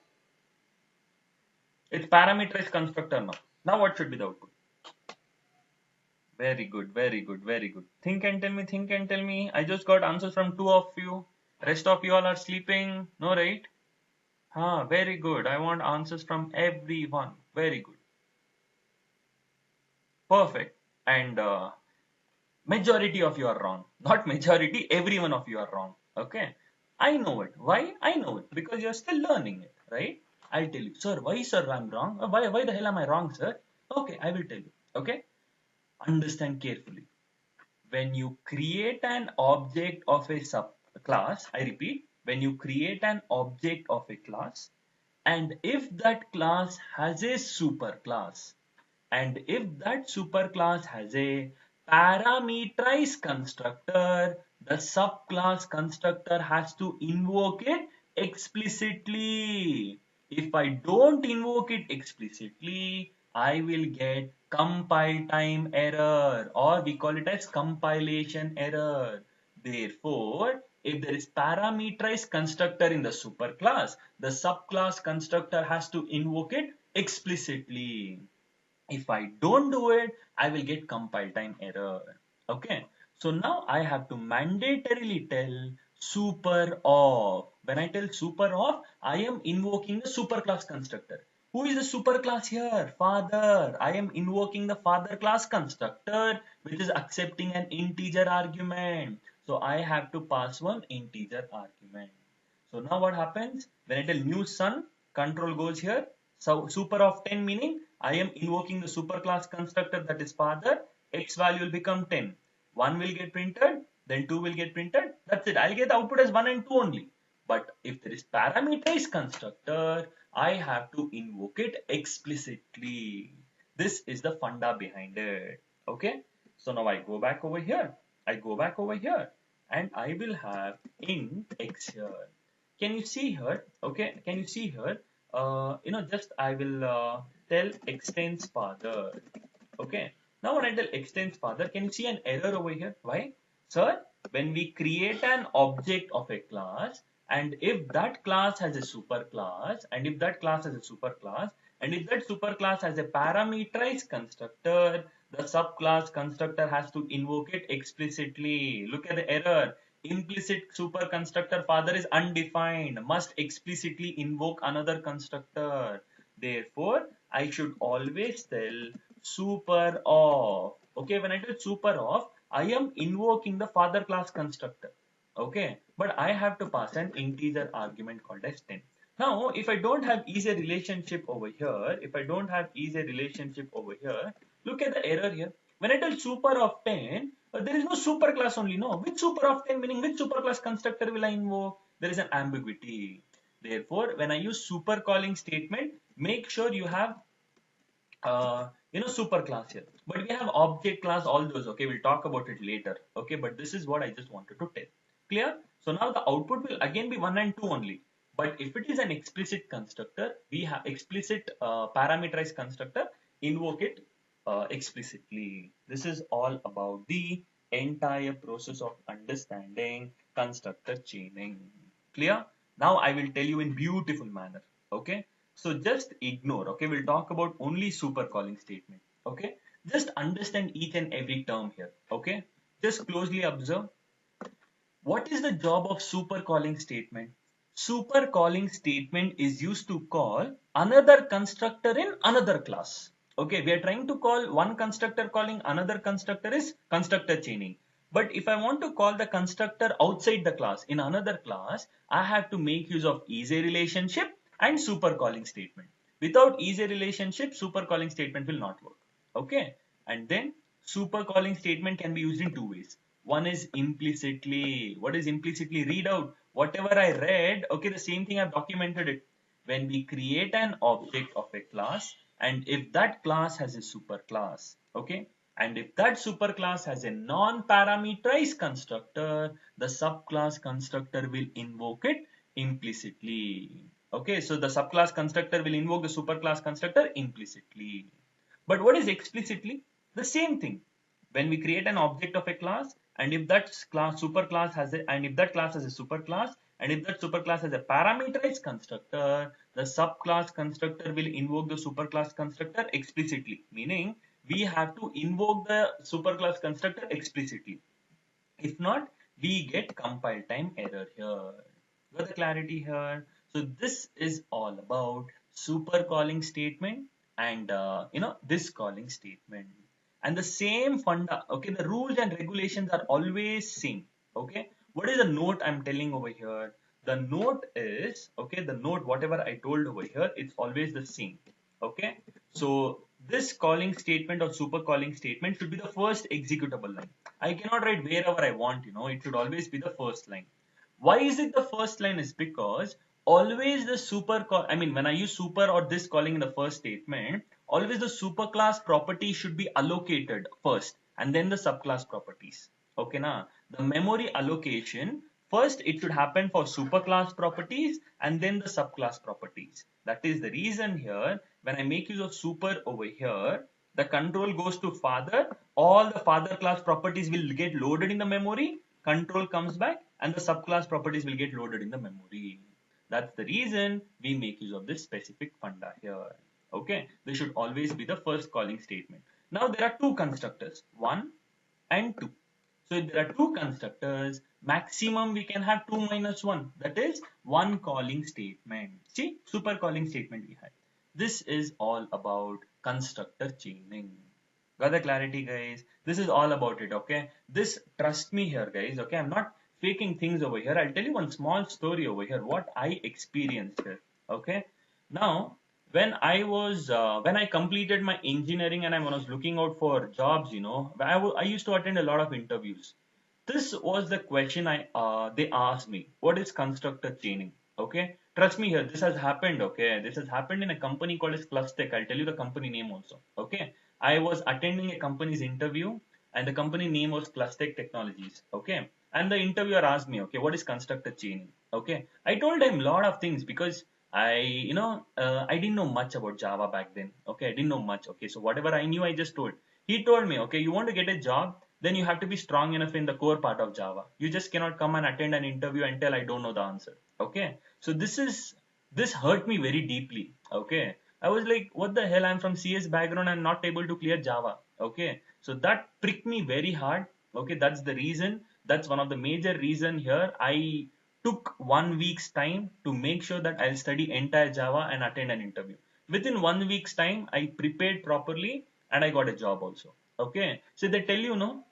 It's parameterized constructor now. Now what should be the output? Very good, very good, very good. Think and tell me. I just got answers from 2 of you. Rest of you all are sleeping. No, right? Very good. I want answers from everyone. Very good. Perfect. And majority of you are wrong. Not majority, every one of you are wrong. Okay. I know it. Why? I know it. Because you're still learning it, right? I'll tell you. Sir, why, sir, I'm wrong? Why the hell am I wrong, sir? Okay, I will tell you. Okay. Understand carefully. When you create an object of a subclass, I repeat, when you create an object of a class, and if that class has a superclass, and if that superclass has a parameterized constructor, the subclass constructor has to invoke it explicitly. If I don't invoke it explicitly, I will get compile time error, or we call it as compilation error. Therefore, if there is parameterized constructor in the superclass, the subclass constructor has to invoke it explicitly. If I don't do it, I will get compile time error. Okay. So now I have to mandatorily tell super off. When I tell super off, I am invoking the superclass constructor. Who is the superclass here? Father. I am invoking the father class constructor, which is accepting an integer argument. So I have to pass one integer argument. So now what happens? When I tell new son, control goes here. So super of 10 meaning I am invoking the superclass constructor, that is father. X value will become 10. 1 will get printed, then 2 will get printed. That's it. I'll get the output as 1 and 2 only. But if there is parameterized constructor, I have to invoke it explicitly. This is the funda behind it. Okay. So now I go back over here. I go back over here and I will have int x here. Can you see here? Okay. Can you see here? Just I will tell extends father. Okay. Now when I tell extends father, can you see an error over here? Why? Sir, when we create an object of a class, and if that class has a superclass, and if that class has a superclass, and if that superclass has a parameterized constructor, the subclass constructor has to invoke it explicitly. Look at the error. Implicit super constructor father is undefined, must explicitly invoke another constructor. Therefore, I should always tell super off. Okay, when I tell super off, I am invoking the father class constructor. Okay, but I have to pass an integer argument called as 10. Now, if I don't have easy relationship over here, if I don't have easy relationship over here, look at the error here. When I tell super of 10, there is no super class only, no. Which super of 10 meaning which super class constructor will I invoke? There is an ambiguity. Therefore, when I use super calling statement, make sure you have super class here. But we have object class, all those. Okay, we'll talk about it later. Okay, but this is what I just wanted to tell. Clear? So now the output will again be 1 and 2 only. But if it is an explicit constructor, we have explicit parameterized constructor, invoke it explicitly. This is all about the entire process of understanding constructor chaining. Clear? Now I will tell you in beautiful manner. Okay. So just ignore. Okay. We'll talk about only super calling statement. Okay. Just understand each and every term here. Okay. Just closely observe. What is the job of super calling statement? Super calling statement is used to call another constructor in another class. Okay, we are trying to call one constructor calling another constructor is constructor chaining. But if I want to call the constructor outside the class in another class, I have to make use of easy relationship and super calling statement. Without easy relationship, super calling statement will not work. Okay, and then super calling statement can be used in two ways. One is implicitly. What is implicitly? Read out whatever I read. Okay, the same thing I've documented it. When we create an object of a class, and if that class has a superclass, okay, and if that superclass has a non-parameterized constructor, the subclass constructor will invoke it implicitly. Okay, so the subclass constructor will invoke the superclass constructor implicitly. But what is explicitly? The same thing. When we create an object of a class, and if that class superclass has a, and if that class has a superclass, and if that superclass has a parameterized constructor, the subclass constructor will invoke the superclass constructor explicitly. Meaning, we have to invoke the superclass constructor explicitly. If not, we get compile time error here. Got the clarity here? So this is all about super calling statement and this calling statement. And the same funda, okay, the rules and regulations are always same. Okay, what is the note I'm telling over here? The note is, okay, the note, whatever I told over here, it's always the same. Okay, so this calling statement or super calling statement should be the first executable line. I cannot write wherever I want, it should always be the first line. Why is it the first line? Is because always the super call, I mean, when I use super or this calling in the first statement, always the superclass property should be allocated first and then the subclass properties. Okay, now the memory allocation first it should happen for superclass properties and then the subclass properties. That is the reason here when I make use of super over here, the control goes to father, all the father class properties will get loaded in the memory, control comes back and the subclass properties will get loaded in the memory. That's the reason we make use of this specific funda here. Okay, this should always be the first calling statement. Now there are two constructors, 1 and 2. So if there are two constructors, maximum we can have 2 minus 1. That is one calling statement. See, super calling statement we had. This is all about constructor chaining. Got the clarity, guys? This is all about it, okay? This, trust me here, guys, okay? I'm not faking things over here. I'll tell you one small story over here, what I experienced here, okay? Now, when I completed my engineering and I was looking out for jobs, I used to attend a lot of interviews. This was the question they asked me. What is constructor chaining? Okay, trust me here. This has happened. Okay, this has happened in a company called as Clustech. I'll tell you the company name also. Okay, I was attending a company's interview, and the company name was Clustech Technologies. Okay, and the interviewer asked me, okay, what is constructor chaining? Okay, I told him a lot of things because I didn't know much about Java back then. Okay, I didn't know much. Okay, so whatever I knew, I just told. He told me, okay, you want to get a job, then you have to be strong enough in the core part of Java. You just cannot come and attend an interview and tell I don't know the answer. Okay, so this hurt me very deeply. Okay, I was like, what the hell? I'm from CS background and not able to clear Java. Okay, so that pricked me very hard. Okay, that's the reason. That's one of the major reason here. I took 1 week's time to make sure that I'll study entire Java and attend an interview. Within 1 week's time, I prepared properly and I got a job also. Okay, so they tell you, no,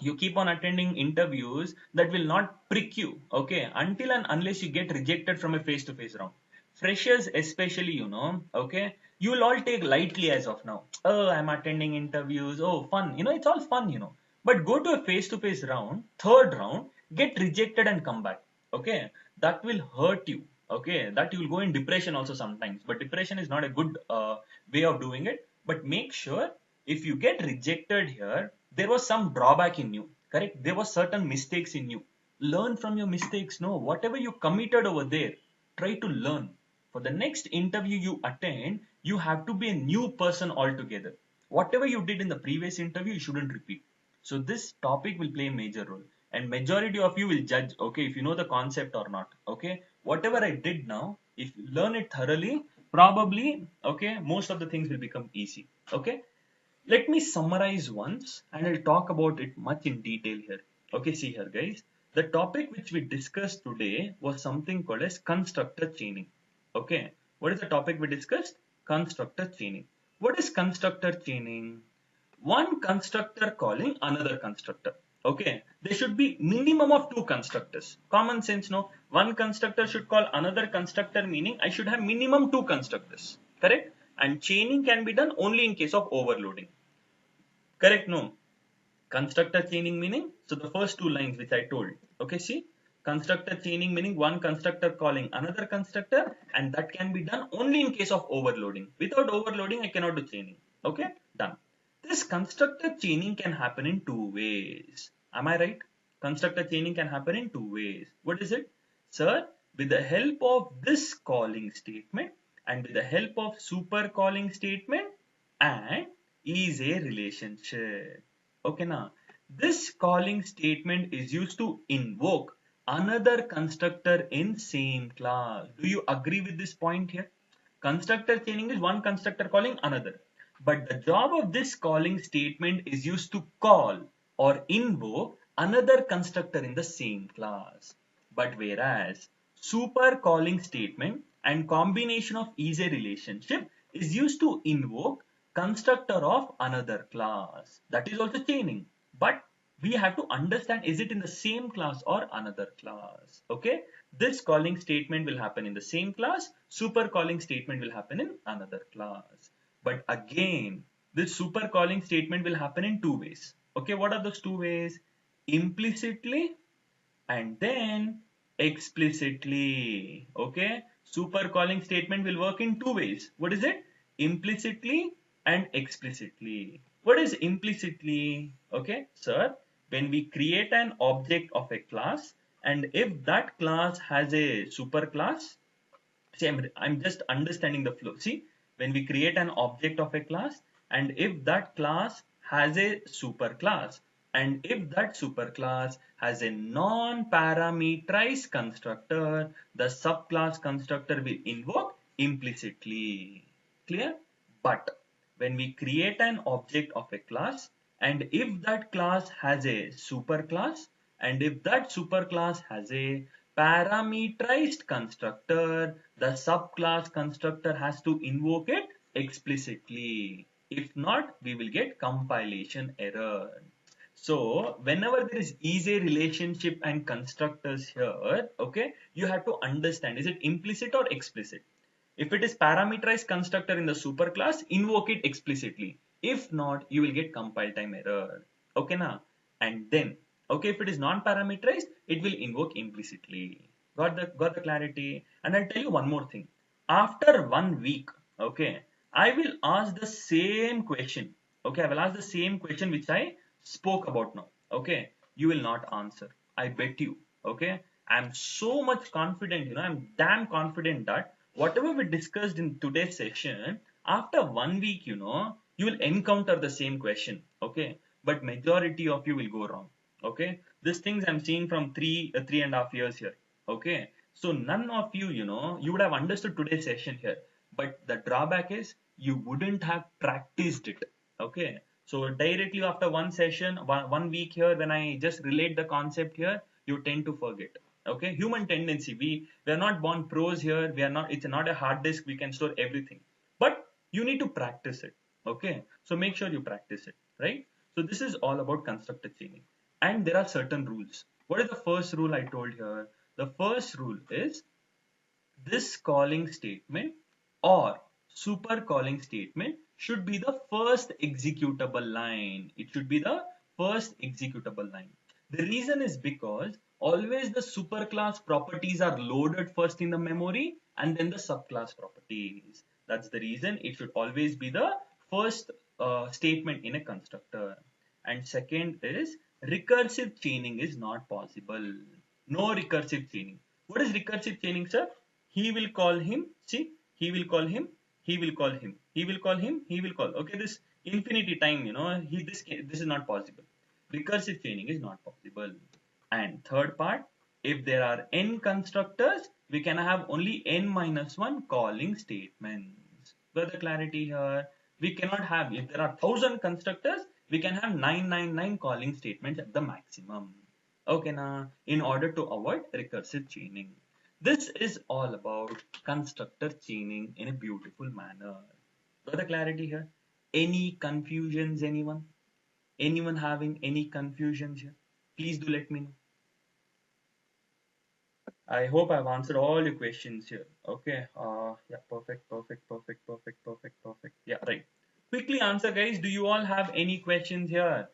you keep on attending interviews that will not prick you, okay, until and unless you get rejected from a face-to-face round. Freshers especially, okay, you will all take lightly as of now. Oh, I'm attending interviews, oh fun, it's all fun, but go to a face-to-face round, third round, get rejected and come back. Okay, that will hurt you. Okay, that you will go in depression also sometimes, but depression is not a good way of doing it. But make sure if you get rejected here, there was some drawback in you, correct? There was certain mistakes in you. Learn from your mistakes. No, whatever you committed over there, try to learn. For the next interview you attend, you have to be a new person altogether. Whatever you did in the previous interview, you shouldn't repeat. So this topic will play a major role, and majority of you will judge, okay, if you know the concept or not. Okay, whatever I did now, if you learn it thoroughly, probably, okay, most of the things will become easy. Okay, let me summarize once and I'll talk about it much in detail here. Okay, see here, guys. The topic which we discussed today was something called as constructor chaining. Okay, what is the topic we discussed? Constructor chaining. What is constructor chaining? One constructor calling another constructor. Okay, there should be minimum of two constructors. Common sense, no? One constructor should call another constructor, meaning I should have minimum two constructors. Correct? And chaining can be done only in case of overloading. Correct? No. Constructor chaining meaning, so the first two lines which I told. Okay, see? Constructor chaining meaning one constructor calling another constructor, and that can be done only in case of overloading. Without overloading, I cannot do chaining. Okay, done. This constructor chaining can happen in two ways. Am I right? Constructor chaining can happen in two ways. What is it? Sir, with the help of this calling statement and with the help of super calling statement and is a relationship. Okay, now this calling statement is used to invoke another constructor in same class. Do you agree with this point here? Constructor chaining is one constructor calling another. But the job of this calling statement is used to call or invoke another constructor in the same class. But whereas super calling statement and combination of is a relationship is used to invoke constructor of another class. That is also chaining. But we have to understand, is it in the same class or another class? Okay. This calling statement will happen in the same class. Super calling statement will happen in another class. But again, this super calling statement will happen in two ways. Okay. What are those two ways? Implicitly and then explicitly. Okay, super calling statement will work in two ways. What is it? Implicitly and explicitly. What is implicitly? Okay, sir, when we create an object of a class, and if that class has a superclass, see, I'm just understanding the flow. See, when we create an object of a class, and if that class has a superclass, and if that superclass has a non-parameterized constructor, the subclass constructor will invoke implicitly. Clear? But when we create an object of a class, and if that class has a superclass, and if that superclass has a parameterized constructor, the subclass constructor has to invoke it explicitly. If not, we will get compilation error. So whenever there is a relationship and constructors here, okay, you have to understand, is it implicit or explicit? If it is parameterized constructor in the superclass, invoke it explicitly. If not, you will get compile time error. Okay, now, and then, okay, if it is non-parameterized, it will invoke implicitly. Got the clarity? And I'll tell you one more thing. After 1 week, okay, I will ask the same question. Okay, I will ask the same question which I spoke about now. Okay, you will not answer. I bet you. Okay, I'm so much confident, I'm damn confident that whatever we discussed in today's session, after 1 week, you will encounter the same question. Okay, but majority of you will go wrong. Okay, these things I'm seeing from 3.5 years here. Okay, so none of you, you would have understood today's session here, but the drawback is you wouldn't have practiced it. Okay, so directly after one session, one week here, when I just relate the concept here, you tend to forget. Okay, human tendency. We are not born pros here. We are not. It's not a hard disk. We can store everything, but you need to practice it. Okay, so make sure you practice it, right? So this is all about constructor chaining, and there are certain rules. What is the first rule I told here? The first rule is this calling statement or super calling statement should be the first executable line. It should be the first executable line. The reason is because always the superclass properties are loaded first in the memory and then the subclass properties. That's the reason it should always be the first statement in a constructor. And second is recursive chaining is not possible. No recursive chaining. What is recursive chaining, sir? He will call him, see, he will call him, he will call him, he will call him, he will call. Okay, this infinity time, this is not possible. Recursive chaining is not possible. And third part, if there are n constructors, we can have only n minus 1 calling statements. Got the clarity here? We cannot have, if there are 1000 constructors, we can have 999 calling statements at the maximum. Okay, now, in order to avoid recursive chaining. This is all about constructor chaining in a beautiful manner. Got the clarity here? Any confusions, anyone? Anyone having any confusions here? Please do let me know. I hope I've answered all your questions here. Okay. Yeah, perfect, perfect, perfect, perfect, perfect, perfect. Yeah, right. Quickly answer, guys. Do you all have any questions here?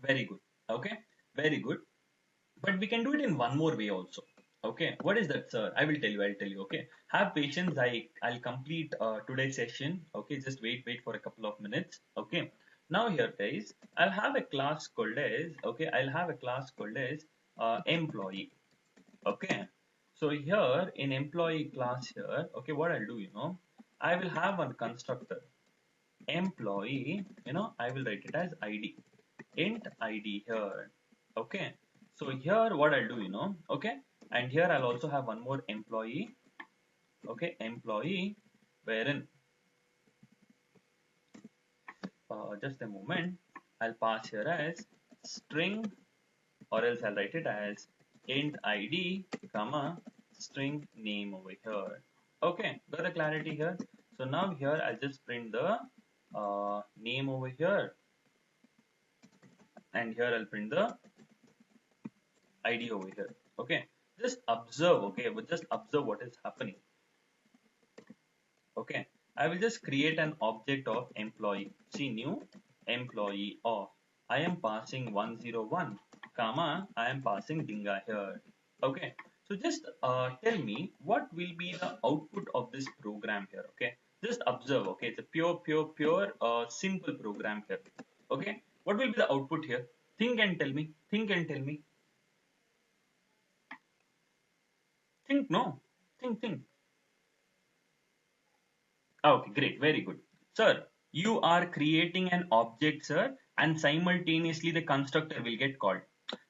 Very good. Okay. Very good. But we can do it in one more way also. Okay. What is that, sir? I will tell you. I'll tell you. Okay. Have patience. I'll complete today's session. Okay. Just wait for a couple of minutes. Okay. Now here, guys, I'll have a class called as, okay, I'll have a class called as employee. Okay. So here in employee class here, okay, what I'll do, I will have one constructor employee, I will write it as ID, int ID here. Okay. So here what I'll do, okay, and here I'll also have one more employee, okay, employee, wherein just a moment. I'll pass here as string, or else I'll write it as int id, comma, string name over here. Okay, got the clarity here. So now here I'll just print the name over here, and here I'll print the id over here. Okay, just observe. Okay, but just observe what is happening. Okay, I will just create an object of employee. See, new employee of, I am passing 101, comma, I am passing Dinga here. Okay, so just tell me what will be the output of this program here. Okay, just observe. Okay, it's a pure simple program here. Okay, what will be the output here? Think and tell me. Think and tell me. Think, no. Think. Okay, great, very good. Sir, you are creating an object, sir, and simultaneously the constructor will get called.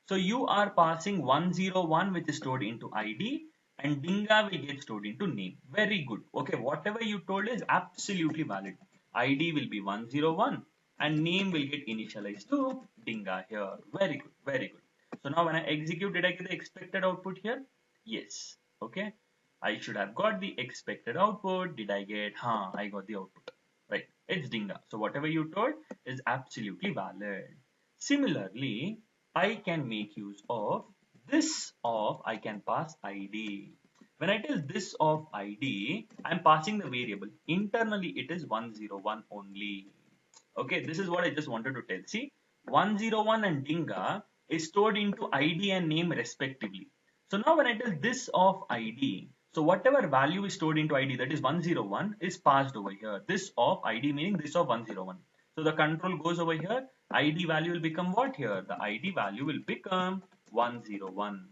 So you are passing 101, which is stored into ID, and Dinga will get stored into name. Very good. Okay, whatever you told is absolutely valid. ID will be 101 and name will get initialized to Dinga here. Very good, very good. So now when I execute, did I get the expected output here? Yes. Okay. I should have got the expected output. Did I get? I got the output. Right. It's Dinga. So whatever you told is absolutely valid. Similarly, I can make use of this of I can pass ID. When I tell this of ID, I'm passing the variable. Internally, it is 101 only. Okay, this is what I just wanted to tell. See, 101 and Dinga is stored into ID and name respectively. So now when I tell this of ID, so whatever value is stored into ID, that is 101, is passed over here. This of ID meaning this of 101. So the control goes over here. ID value will become what here? The ID value will become 101.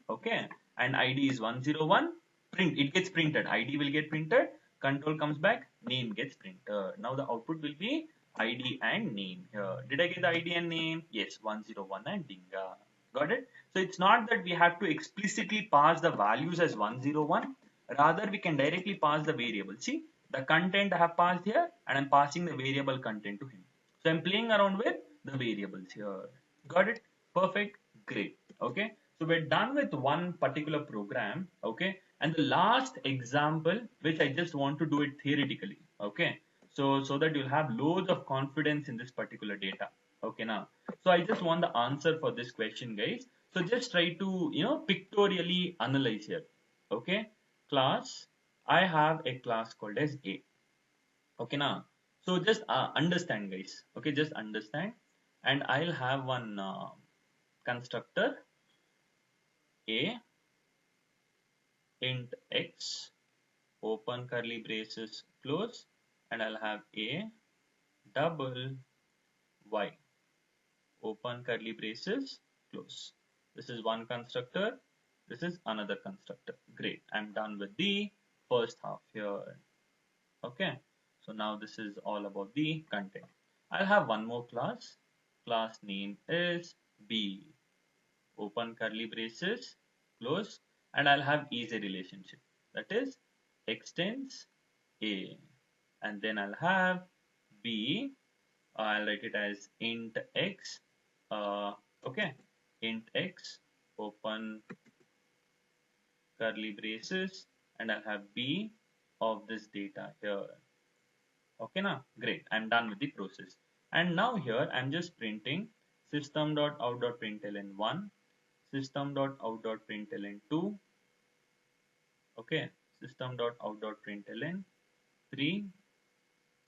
Okay, and ID is 101. Print, it gets printed. ID will get printed. Control comes back. Name gets printed. Now the output will be ID and name here. Did I get the ID and name? Yes, 101 and Dinga. Got it? So it's not that we have to explicitly pass the values as 101. Rather, we can directly pass the variable. See, the content I have passed here and I'm passing the variable content to him. So I'm playing around with the variables here. Got it? Perfect. Great. Okay. So we're done with one particular program. Okay. And the last example, which I just want to do it theoretically. Okay. So that you'll have loads of confidence in this particular data. Okay. Now, so I just want the answer for this question, guys. So just try to, pictorially analyze here. Okay. Class, I have a class called as A. Okay. Now, so just understand, guys. Okay. Just understand. And I'll have one constructor A int x open curly braces close, and I'll have A double y open curly braces close. This is one constructor. This is another constructor. Great. I'm done with the first half here. Okay. So now this is all about the content. I'll have one more class. Class name is B. Open curly braces close, and I'll have is a relationship, that is extends A, and then I'll have B. I'll write it as int x. Okay, int x open curly braces, and I'll have B of this data here. Okay, now great. I'm done with the process, and now here I'm just printing system.out.println 1, system.out.println 2, okay, system.out.println 3,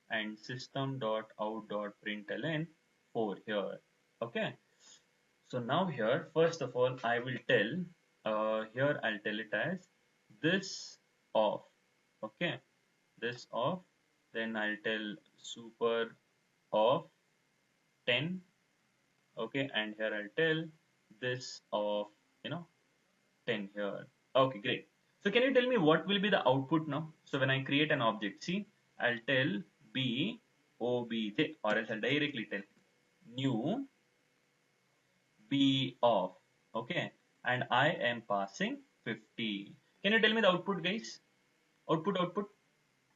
and system.out.println 4 here. Okay, so now here first of all I will tell here I'll tell it as this of, okay, this of, then I'll tell super of 10, okay, and here I'll tell this of 10 here. Okay, great. So can you tell me what will be the output now? So when I create an object, see, I'll tell b obj, or else I'll directly tell new b of, okay, and I am passing 50. Can you tell me the output, guys? Output.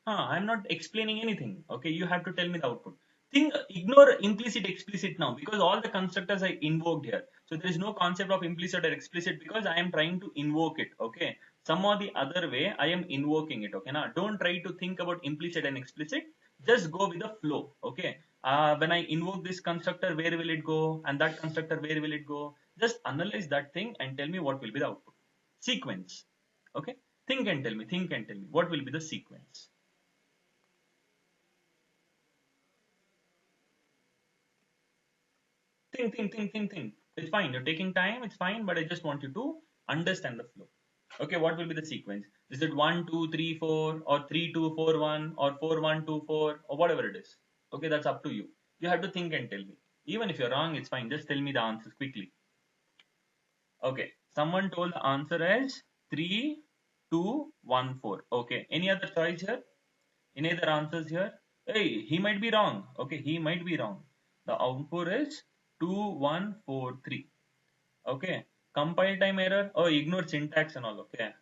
I'm not explaining anything. Okay, you have to tell me the output. Ignore implicit explicit now, because all the constructors I invoked here, so there is no concept of implicit or explicit because I am trying to invoke it. Okay, some or the other way I am invoking it. Okay, now don't try to think about implicit and explicit, just go with the flow. Okay, when I invoke this constructor, where will it go, and that constructor, where will it go? Just analyze that thing and tell me what will be the output sequence. Okay, think and tell me what will be the sequence. Think. It's fine. You're taking time. It's fine. But I just want you to understand the flow. Okay, what will be the sequence? Is it 1, 2, 3, 4, or 3, 2, 4, 1, or 4, 1, 2, 4, or whatever it is? Okay, that's up to you. You have to think and tell me. Even if you're wrong, it's fine. Just tell me the answers quickly. Okay, someone told the answer as 3, 2, 1, 4. Okay, any other choice here? Any other answers here? Hey, he might be wrong. Okay, he might be wrong. The output is 2, 1, 4, 3. Okay, compile time error. Oh, ignore syntax and all. Okay,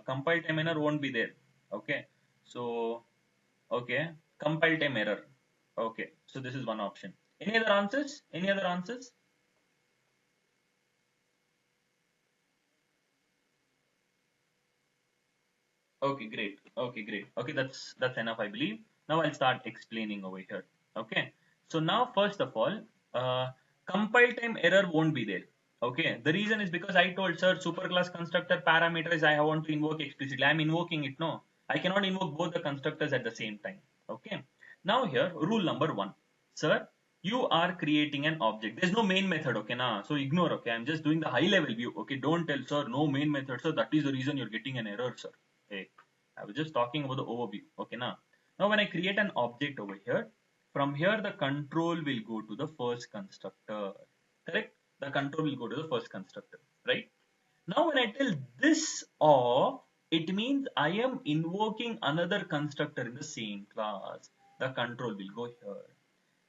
compile time error won't be there. Okay, so okay, compile time error. Okay, so this is one option. Any other answers? Any other answers? Okay, great. Okay, great. Okay, that's enough, I believe. Now I'll start explaining over here. Okay. So now first of all, compile time error won't be there. Okay. The reason is because I told sir superclass constructor parameters I want to invoke explicitly. I'm invoking it. No, I cannot invoke both the constructors at the same time. Okay. Now here rule number one, sir. You are creating an object. There's no main method. Okay, nah. So ignore. Okay, I'm just doing the high level view. Okay, don't tell sir no main method. So that is the reason you're getting an error, sir. Hey, I was just talking about the overview. Okay, now when I create an object over here, from here the control will go to the first constructor. Correct? The control will go to the first constructor. Right? Now when I tell this or, it means I am invoking another constructor in the same class. The control will go here.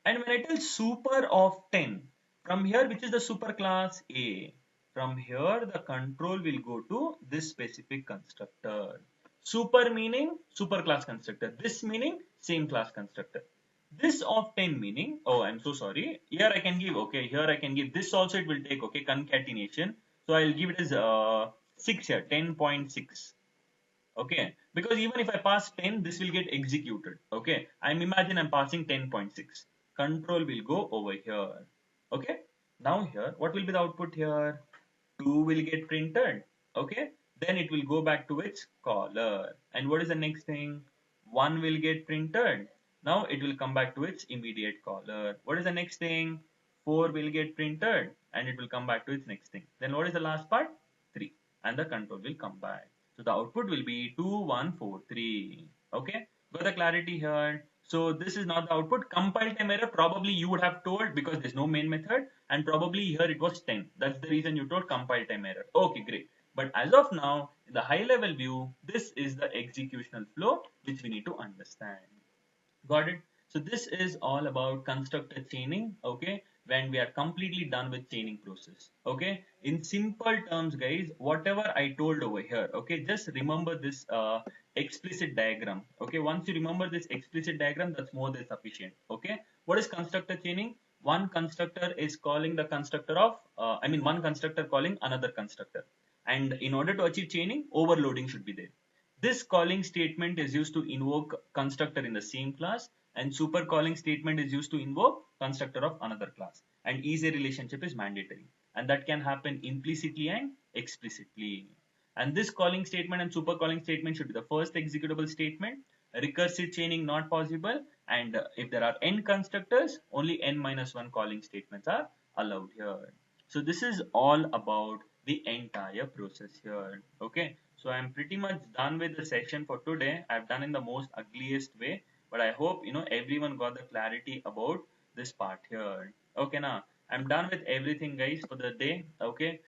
And when I tell super of 10, from here, which is the super class A, from here the control will go to this specific constructor. Super meaning super class constructor. This meaning same class constructor. This of 10 meaning, oh, I'm so sorry. Here I can give, okay, here I can give this also, it will take, okay, concatenation. So I'll give it as 6 here, 10.6. Okay, because even if I pass 10, this will get executed. Okay, I'm passing 10.6. Control will go over here. Okay, now here what will be the output here? 2 will get printed. Okay, then it will go back to its caller. And what is the next thing? 1 will get printed. Now it will come back to its immediate caller. What is the next thing? 4 will get printed and it will come back to its next thing. Then what is the last part? 3, and the control will come back. So the output will be 2143. Okay, got the clarity here. So this is not the output. Compile time error probably you would have told because there's no main method, and probably here it was 10. That's the reason you told compile time error. Okay, great. But as of now, in the high level view, this is the executional flow which we need to understand. Got it? So this is all about constructor chaining. Okay, when we are completely done with chaining process. Okay, in simple terms, guys, whatever I told over here, okay, just remember this explicit diagram. Okay, once you remember this explicit diagram, that's more than sufficient. Okay, what is constructor chaining? One constructor is calling the constructor of one constructor calling another constructor, and in order to achieve chaining, overloading should be there. This calling statement is used to invoke constructor in the same class, and super calling statement is used to invoke constructor of another class. And is a relationship is mandatory, and that can happen implicitly and explicitly. And this calling statement and super calling statement should be the first executable statement. Recursive chaining not possible, and if there are n constructors, only n minus 1 calling statements are allowed here. So this is all about the entire process here. Okay, so I'm pretty much done with the session for today. I've done in the most ugliest way, but I hope everyone got the clarity about this part here. Okay, now I'm done with everything, guys, for the day. Okay,